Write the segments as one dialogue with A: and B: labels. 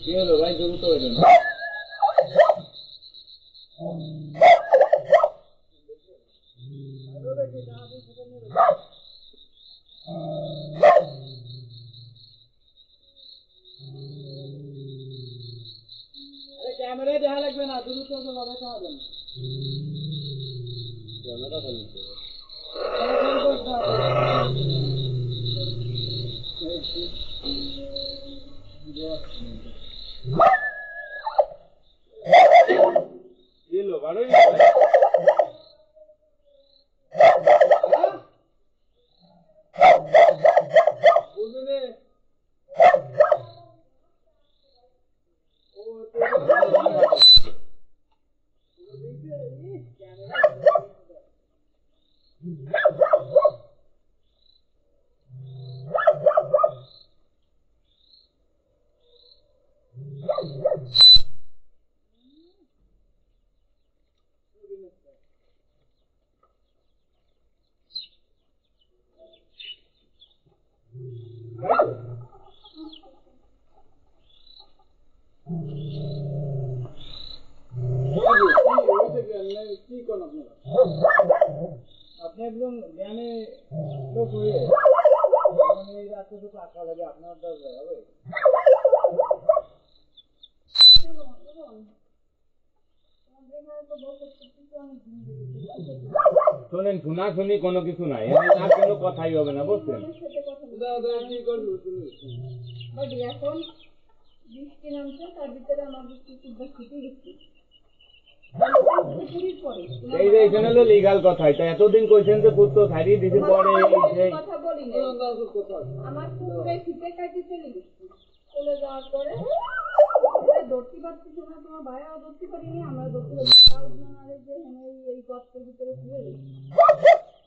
A: কি হলো ভাই, দ্রুত হইলেন? ক্যামেরা দেখা লাগবে না, দ্রুত ভাবে খাওয়াবেন। ক্যামেরা ফেলতে দিলো ভালোই বুঝলে। আপনি একজন জ্ঞানী লোক হয়ে এই রাস্তাটুকু আঁকা লাগে আপনার দরকার হবে। শোনেন, শোনাশুনি কোনো কিছু নাই, আর কোনো কথাই হবে না, বুঝছেন?
B: এখন বৃষ্টি নামছে, তার ভিতরে আমাদের কুকুরটা ছুটে গেছে।
A: এই যে এখানে হলো লিগাল কথা, এটা এতদিন কইছেন যে কুত্তো ছাড়িয়ে দিতে পরে
B: কথা বলি না। আমার কুকুরে ফিতে কাটি চলে গেছে, চলে যাওয়ার পরে ধরতে পারতেছে না, তোমার ভাইয়াও ধরতে পারিনি, আমরা ধরতে পারি যে এই গর্তের ভিতরে শুয়ে গেছি।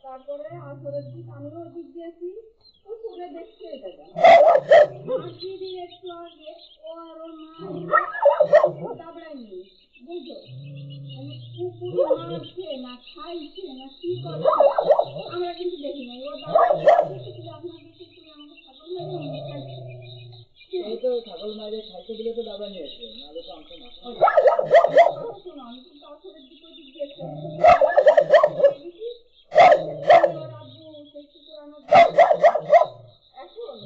B: তারপরে আসরের দিক আমিও দিক দিয়েছি, ও সরে দেখছে এটাকে মাসি দিয়ে একটু আগে ও আর ওর মা দাবড়ায়নি, বুঝলো? কুকুর মারছে না খাইছে না কি করছে আমরা কিন্তু দেখি নাই। ও
A: ছাগল মাইরে খাইতে দিলে তো দাবা নিয়ে আসবে, নাহলে তো আমকে না।
B: শোনো, আমি কিন্তু আসরের দিকে দিক দিয়েছি, এখন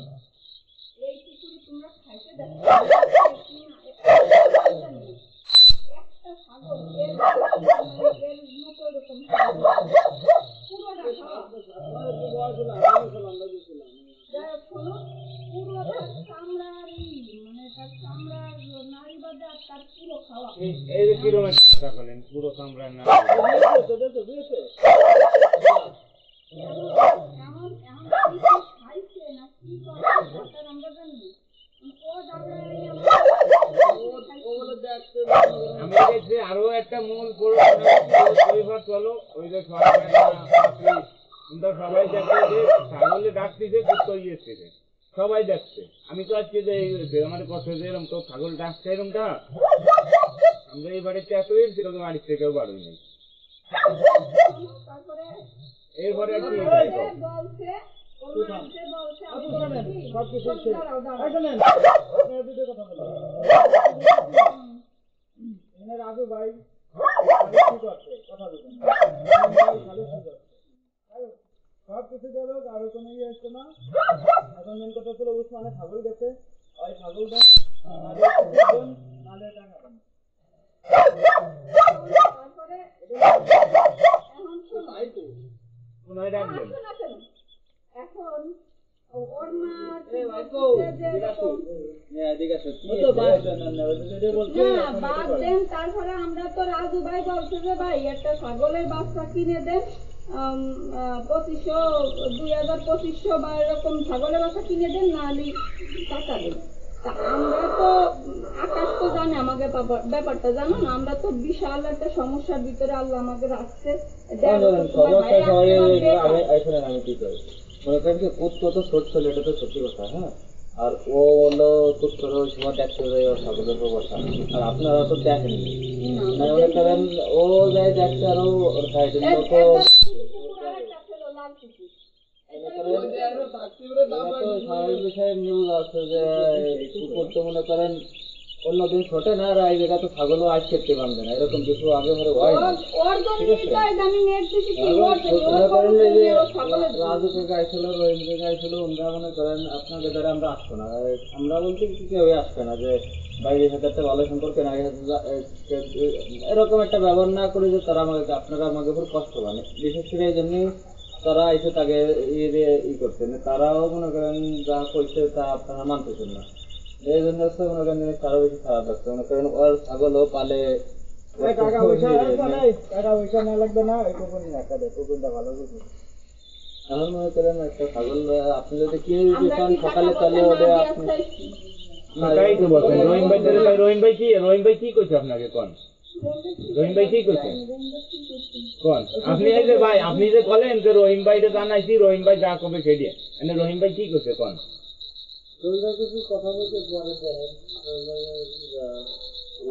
B: এই কুকুরে তোমরা খাইতে দেখো একটা ছাগল এর মতো এরকম পুরোটা পুরোটা চামড়ার মানে তার চামড়ার নারী বাদে আর তার পুরো খাওয়া।
A: এই যে কিরকম বলেন পুরো চামড়ার না খাইছে না কি করছে আমরা জানি। আমি দেখছি আরো একটা মূল চলো, ওই যে সবাই দেখছে যে ছাগলে ডাকতেছে, কুত্তো ইয়েছে, সবাই দেখছে। আমি তো আজকে যে আমার কষ্ট যে এরকম তো ছাগল ডাকছে এরকমটা, আমরা এই বাড়িতে এত সেরকম বাড়ির থেকেও বাড়ি নেই। এরপরে আর কি রাজু ভাই কথা বলছেন সব কিছু গেল, কারো কোনো ইয়ে আসছে না। এখন মেন কথা ছিল উসমানে ছাগল গেছে, ওই ছাগলটা নালে টাকা দেন।
B: তারপরে এখন ওর মা বাদ দেন। তারপরে আমরা তো রাজু ভাই বলছে যে ভাই একটা ছাগলের বাচ্চা কিনে দেন, 2500 বা এরকম ছাগলের বাচ্চা কিনে দেন, নাহলে টাকা দেন। তা আমরা তো আকাশ তো জানে আমাকে ব্যাপারটা, জানো না? আমরা তো বিশাল একটা সমস্যার ভিতরে আল্লাহ আমাকে রাখছে। কুত্তো তো ছোট ছিল, এটা তো সত্যি কথা। হ্যাঁ, আর ও হলো কুত্তোর ওই সময় দেখতে যায় ওর ছাগলের ব্যবস্থা, আর আপনারা তো দেখেননি। মনে করেন ও যায় দেখতে, আর ওর সাইডের লোক
C: স্বাভাবিক বিষয়ে নিউজ আছে যে কুকুর তো মনে করেন অন্যদিন ছোটে না, আর এই জায়গা তো ছাগলও আজ খেতে পারবে না, এরকম কিছু আগে ধরে হয় না।
B: ওর জন্যই তো আজ আমি নেট দিছি কি ওর
C: মনে করেন
B: জন্য
C: যে
B: ও ছাগলের
C: রাজুকে গাইছিল, রহিমকে গাইছিল, ওনারা মনে করেন আপনাদের দ্বারা আমরা আসতো না। আমরা বলতে কিছু কেউ আসবে না যে বাইরের সাথে একটা ভালো সম্পর্ক না, এরকম একটা ব্যবহার না করে যে তারা আমাকে আপনারা আমাকে খুব কষ্ট পান, বিশেষ করে এই জন্যই তারা এসে তাকে ই করতেন। তারাও মনে করেন যা করছে তা আপনারা মানতেছেন না, এই জন্য হচ্ছে মনে করেন জিনিস আরো বেশি খারাপ লাগছে। মনে করেন ওর ছাগলও পালে টাকা পয়সা না লাগবে না, ওই কুকুর নিয়ে একটা দেয়, কুকুরটা ভালো কুকুর। এখন মনে করেন একটা ছাগল আপনি যদি কিনে দিতে
B: আমরা
C: চান
B: কি টাকা
C: সকালে
B: পয়সা
C: তাহলে
B: না
C: ওটা
B: দিয়ে
C: আপনি
B: চাইছি
A: তাই তো বলছেন রহিম ভাই তাহলে ভাই রহিম ভাই কি কইছে আপনাকে কোন রহিম ভাই কি কইছে কোন আপনি এই যে ভাই আপনি যে বলেন যে রহিম ভাইরে জানাইছি রহিম ভাই যা কবে সেটা এনে রহিম ভাই কি কইছে কোন
C: কথা বলতে পরে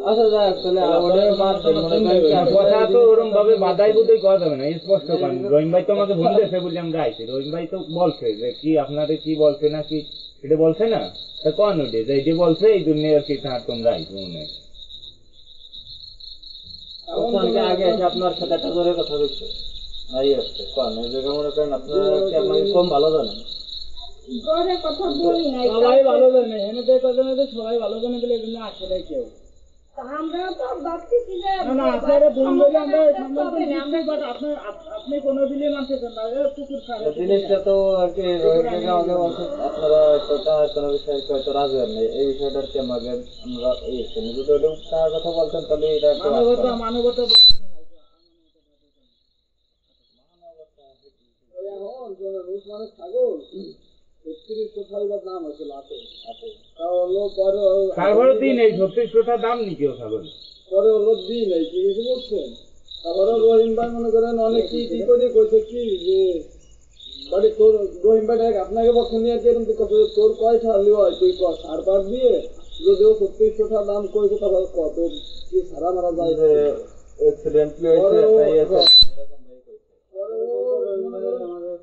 C: আচ্ছা যাক তাহলে ওটা বাদ দেন, মনে করেন
A: কথা তো ওরকম ভাবে বাধাই বুধাই করা যাবে না, স্পষ্ট কোন রহিম ভাই তো আমাকে বলতেছে বলে আমরা আইছি, রহিম ভাই তো বলছে যে কি আপনাদের কি বলছে না কি এটা বলছে না, তা কোন ওটা যে এটি বলছে এই জন্য আর কি তার তোমরা আইছো মনে হয়।
C: আগে এসে আপনার সাথে একটা করে কথা বলছে নাই আসছে কোন এই জায়গা মনে করেন আপনারা কি আমাকে কম ভালো জানেন?
B: ঘরে কথা বলি নাই
C: সবাই ভালো জানে, এনে তো কথা না, সবাই ভালো জানে বলে এজন্য আসে নাই কেউ।
B: আমরা তো ভাবতেছি যে
C: না আপনারা ভুল বলে আমরা
B: হবে না, আমরা
C: আপনি কোনো দিলে মানতেছেন না, কুকুর খারাপ জিনিসটা তো আর কি রোহিত থেকে আমাকে বলছে আপনারা তার কোনো বিষয়ে হয়তো রাজি হন নাই, এই বিষয়টা আর কি আমাকে আমরা এই যদি ওটা তার কথা বলতেন তাহলে এটা মানবতা ছাগল 3600 ছাগলের দাম হয়েছিল আছে তা হলো পরে
A: তারপরে দিন এই 3600 দাম নি কেউ ছাগল
C: পরে হলো দিন এই কি কিছু বলছেন। তারপরে রহিম ভাই মনে করেন অনেক কি করে কইছে কি যে বাড়ি তোর রহিম ভাই আপনাকে পক্ষ নিয়ে এরকম কত তোর কয়টা লিও হয় তুই কর আর বাদ দিয়ে যদিও 3600 দাম কইছে তারপর কত কি সারা মারা যায় যে অ্যাক্সিডেন্টলি হয়েছে তাই আছে এরকম ভাই কইছে। পরে ও মনে করেন আমাদের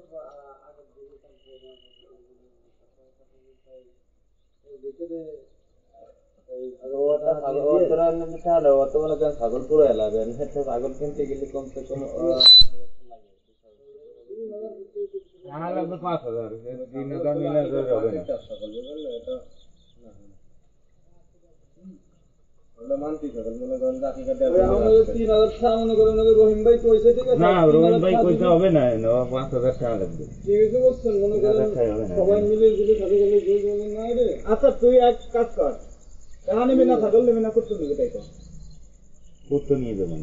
C: ছাগল পুরো এলাকা ছাগল কিনতে গেলে কমসে কম
A: লাগবে 5000 3000 নিলে হবে না
C: রহিম ভাই কইছে ঠিক আছে
A: না রহিম ভাই কইতে হবে না 5000 টাকা লাগবে
C: সবাই মিলে যদি থাকে না রে। আচ্ছা তুই এক কাজ কর, টাকা নেবে না ছাগল নেবে না করতে নেবে তাই তো
A: পুত্র নিয়ে যাবেন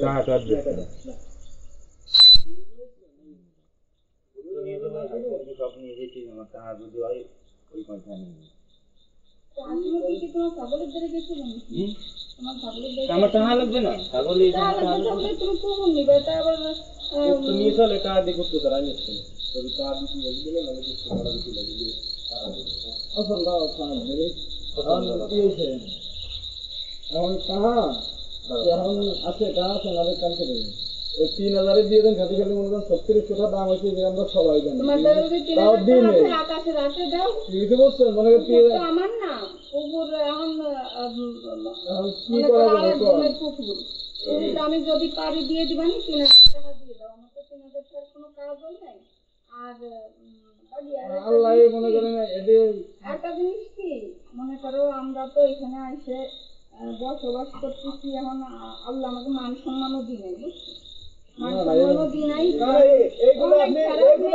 A: টাকা কাট দিচ্ছেন সব নিয়ে যেতে আমার টাকা যদি হয় ওই পয়সা নিয়ে
B: আসলে কি তোমার ছাগলের ধরে গেছিল তোমার ছাগলের ধরে
A: আমার টাকা লাগবে না ছাগল
B: তাহলে তুমি কখন নিবে তা আবার
C: নিয়ে চলে টাকা দিয়ে করতে তারা নিচ্ছে যদি টাকা দিতে লাগবে না কিছু ভাড়া দিতে লাগবে এখন দাও খান দেবে এখন কি হয়েছে এখন টাকা এখন আছে টাকা আছে না কালকে দেবে ওই 3000 দিয়ে দেন খাতে খালি মনে করেন 3600 দাম হয়েছে যে আমরা সবাই জানি
B: তোমাদের যদি 3000 টাকা আকাশে রাখতে দাও
C: কিছু বলছেন মনে করেন 3000
B: আমার না কুকুর এখন
C: কি করা যাবে
B: কুকুর আমি যদি পারি দিয়ে দিবানি 3000 টাকা দিয়ে দাও আমার তো 3000 টাকার কোনো কাজ হয় নাই আর
C: আল্লাহ মনে করেন
B: একটা জিনিস কি মনে করো আমরা তো এখানে এসে বসবাস করতেছি, এখন আল্লাহ আমাকে মান সম্মানও দিই নাই বুঝছো মান সম্মানও দিই নাই
C: এইগুলো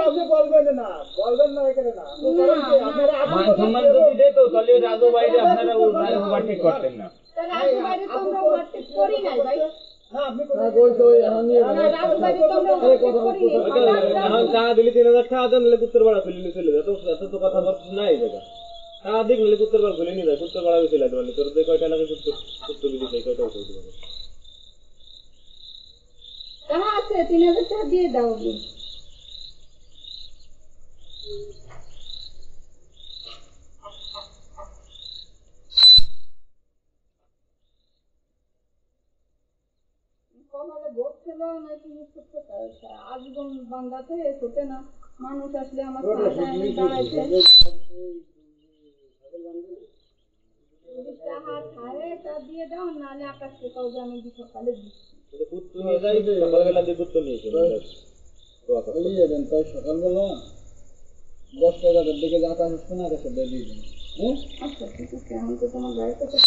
C: আপনি বলবেন না এখানে না
A: মান সম্মান যদি দিত তাহলে রাজু ভাইরে আপনারা ওভারটেক করতেন না
B: রাজু বাইরে তো আমরা ওভারটেক করি নাই ভাই
C: টাকা দিলে 3000 টাকা দেন নিলে কুত্তর ভাড়া ফেলে চলে যায়, তো এত তো কথা নাই জায়গা টাকা দিক নিলে কুত্তর ভাড়া ফেলে নিয়ে যায়, কুত্তর ভাড়া ফেলে দেওয়া তোর যে কয়টা লাগে কুত্তর দিলি সেই কয়টা উঠে দেবে
B: টাকা আছে 3000 টাকা দিয়ে দাও কমালে ভোট ছিল নাকি আজীবন বান্দাতে ছোটে না মানুষ আসলে আমার সামনে দাঁড়াইছে হাত হারে তা দিয়ে দাও, নাহলে আকাশকে কাউ যে আমি সকালে দিচ্ছি।
C: সকালবেলা দিয়ে দুধ তো নিয়েছি তাই সকালবেলা 10 টাকার দিকে যে আকাশ আসবে না আকাশে দিয়ে দিবেন। হ্যাঁ
B: আচ্ছা ঠিক আছে, এখন তো তোমার গাড়িতে তো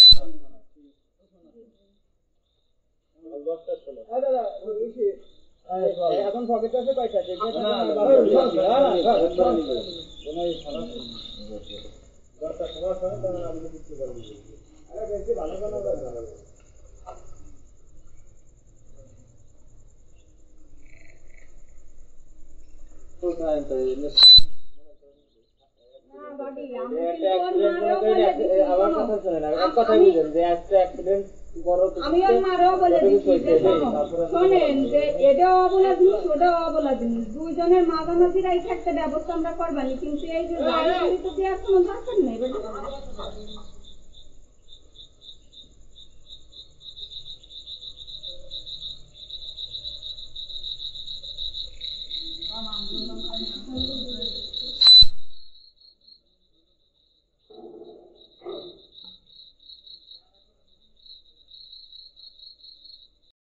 C: এখন পকেট আছে কয়টা?
B: না বাড়ি আমি কিন্তু ওর মারও বলে দিছি,
C: আমার
B: শোনো,
C: কথা শুনে না, এক কথাই বুঝেন যে একটা অ্যাক্সিডেন্ট বড়
B: আমি ওর মারও বলে দিছি যে শোনো, শোনেন যে এটাও অবলা জিনিস ওটাও অবলা জিনিস, দুইজনের মাঝামাঝি রাইখে একটা ব্যবস্থা আমরা করবানি, কিন্তু এই যে গাড়ি গাড়ি তো দেওয়ার কোনো দরকার নেই বেটা।